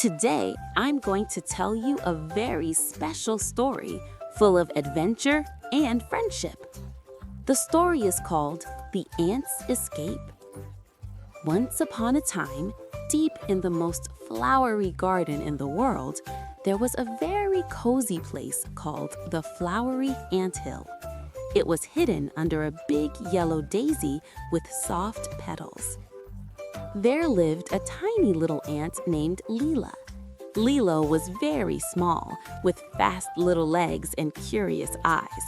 Today, I'm going to tell you a very special story full of adventure and friendship. The story is called The Ants' Escape. Once upon a time, deep in the most flowery garden in the world, there was a very cozy place called the Flowery Anthill. It was hidden under a big yellow daisy with soft petals. There lived a tiny little ant named Leela. Leela was very small, with fast little legs and curious eyes.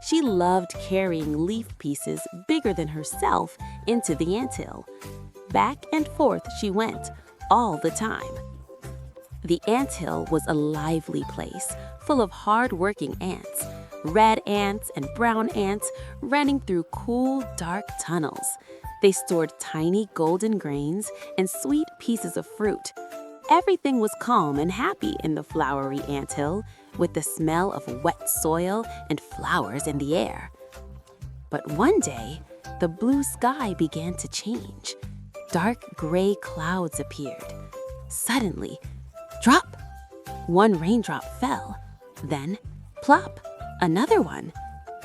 She loved carrying leaf pieces bigger than herself into the anthill. Back and forth she went, all the time. The anthill was a lively place, full of hard-working ants, red ants and brown ants running through cool, dark tunnels. They stored tiny golden grains and sweet pieces of fruit. Everything was calm and happy in the flowery anthill, with the smell of wet soil and flowers in the air. But one day, the blue sky began to change. Dark gray clouds appeared. Suddenly, drop! One raindrop fell. Then, plop! Another one.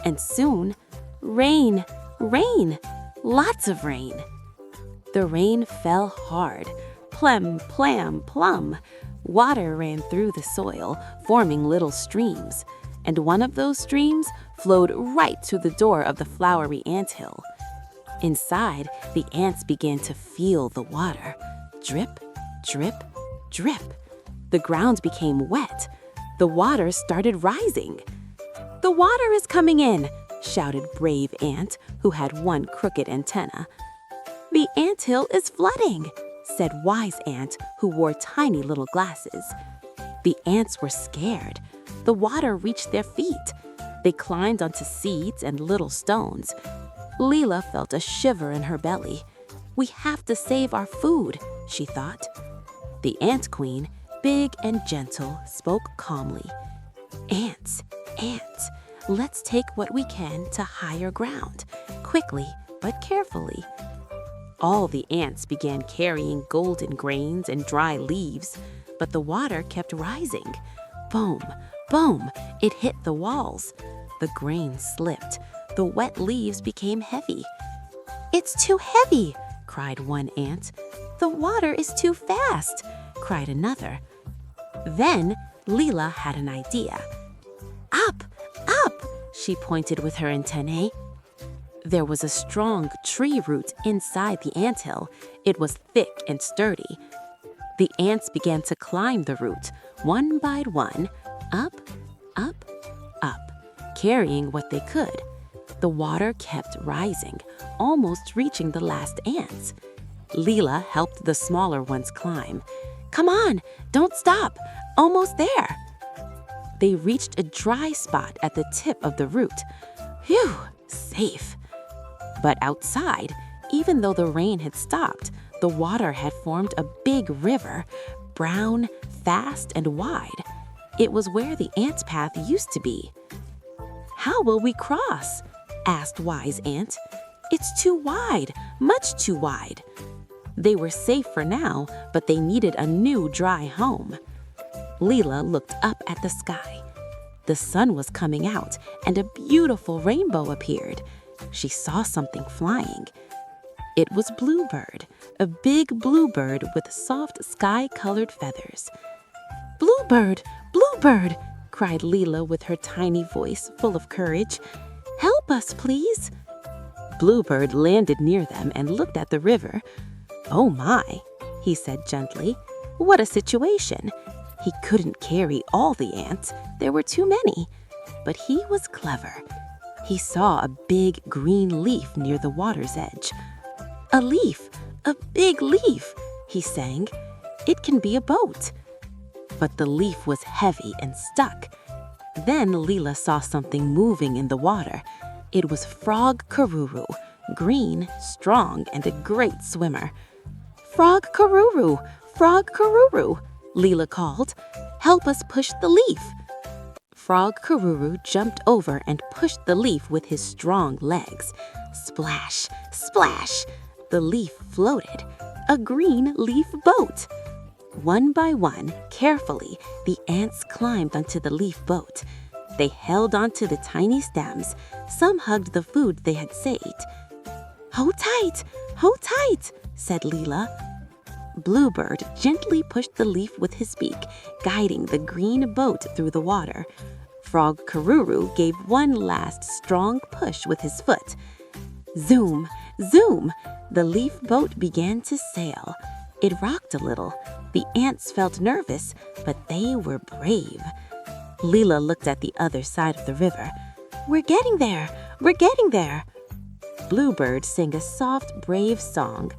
And soon, rain, rain! Lots of rain. The rain fell hard. Plum, plam, plum. Water ran through the soil, forming little streams. And one of those streams flowed right to the door of the flowery anthill. Inside, the ants began to feel the water. Drip, drip, drip. The ground became wet. The water started rising. "The water is coming in!" shouted Brave Ant, who had one crooked antenna. "The anthill is flooding!" said Wise Ant, who wore tiny little glasses. The ants were scared. The water reached their feet. They climbed onto seeds and little stones. Leela felt a shiver in her belly. "We have to save our food," she thought. The Ant Queen, big and gentle, spoke calmly. "Ants, ants, let's take what we can to higher ground, quickly but carefully." All the ants began carrying golden grains and dry leaves, but the water kept rising. Boom, boom, it hit the walls. The grains slipped. The wet leaves became heavy. "It's too heavy!" cried one ant. "The water is too fast!" cried another. Then Leela had an idea. "Up, up!" she pointed with her antennae. There was a strong tree root inside the anthill. It was thick and sturdy. The ants began to climb the root, one by one, up, up, up, carrying what they could. The water kept rising, almost reaching the last ants. Leela helped the smaller ones climb. "Come on, don't stop, almost there." They reached a dry spot at the tip of the root. Phew, safe. But outside, even though the rain had stopped, the water had formed a big river, brown, fast, and wide. It was where the ants' path used to be. "How will we cross?" asked Wise Ant. "It's too wide, much too wide." They were safe for now, but they needed a new dry home. Leela looked up at the sky. The sun was coming out, and a beautiful rainbow appeared. She saw something flying. It was Bluebird, a big bluebird with soft sky-colored feathers. "Bluebird, Bluebird!" cried Leela with her tiny voice full of courage. "Help us, please!" Bluebird landed near them and looked at the river. "Oh my," he said gently. "What a situation!" He couldn't carry all the ants. There were too many. But he was clever. He saw a big green leaf near the water's edge. "A leaf! A big leaf!" he sang. "It can be a boat." But the leaf was heavy and stuck. Then Leela saw something moving in the water. It was Frog Karuru, green, strong, and a great swimmer. "Frog Karuru! Frog Karuru!" Leela called. "Help us push the leaf." Frog Karuru jumped over and pushed the leaf with his strong legs. Splash, splash! The leaf floated. A green leaf boat. One by one, carefully, the ants climbed onto the leaf boat. They held onto the tiny stems. Some hugged the food they had saved. "Hold tight," said Leela. Bluebird gently pushed the leaf with his beak, guiding the green boat through the water. Frog Karuru gave one last strong push with his foot. Zoom, zoom! The leaf boat began to sail. It rocked a little. The ants felt nervous, but they were brave. Leela looked at the other side of the river. "We're getting there! We're getting there!" Bluebird sang a soft, brave song.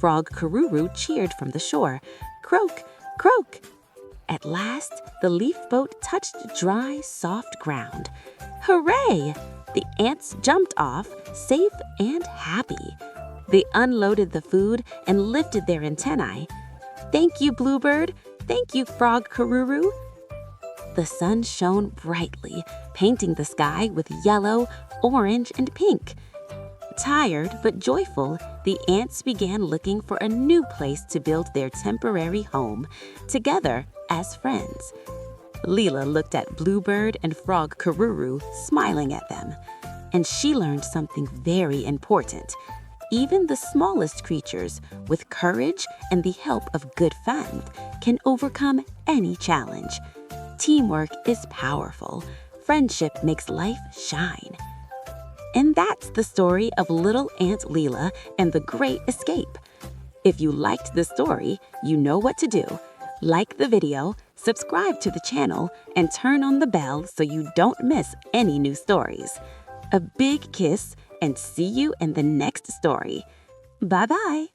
Frog Karuru cheered from the shore. "Croak, croak!" At last, the leaf boat touched dry, soft ground. Hooray! The ants jumped off, safe and happy. They unloaded the food and lifted their antennae. "Thank you, Bluebird. Thank you, Frog Karuru." The sun shone brightly, painting the sky with yellow, orange, and pink. Tired but joyful, the ants began looking for a new place to build their temporary home, together as friends. Leela looked at Bluebird and Frog Karuru, smiling at them. And she learned something very important. Even the smallest creatures, with courage and the help of good friends, can overcome any challenge. Teamwork is powerful. Friendship makes life shine. And that's the story of little Aunt Leela and the Great Escape. If you liked the story, you know what to do. Like the video, subscribe to the channel, and turn on the bell so you don't miss any new stories. A big kiss, and see you in the next story. Bye-bye.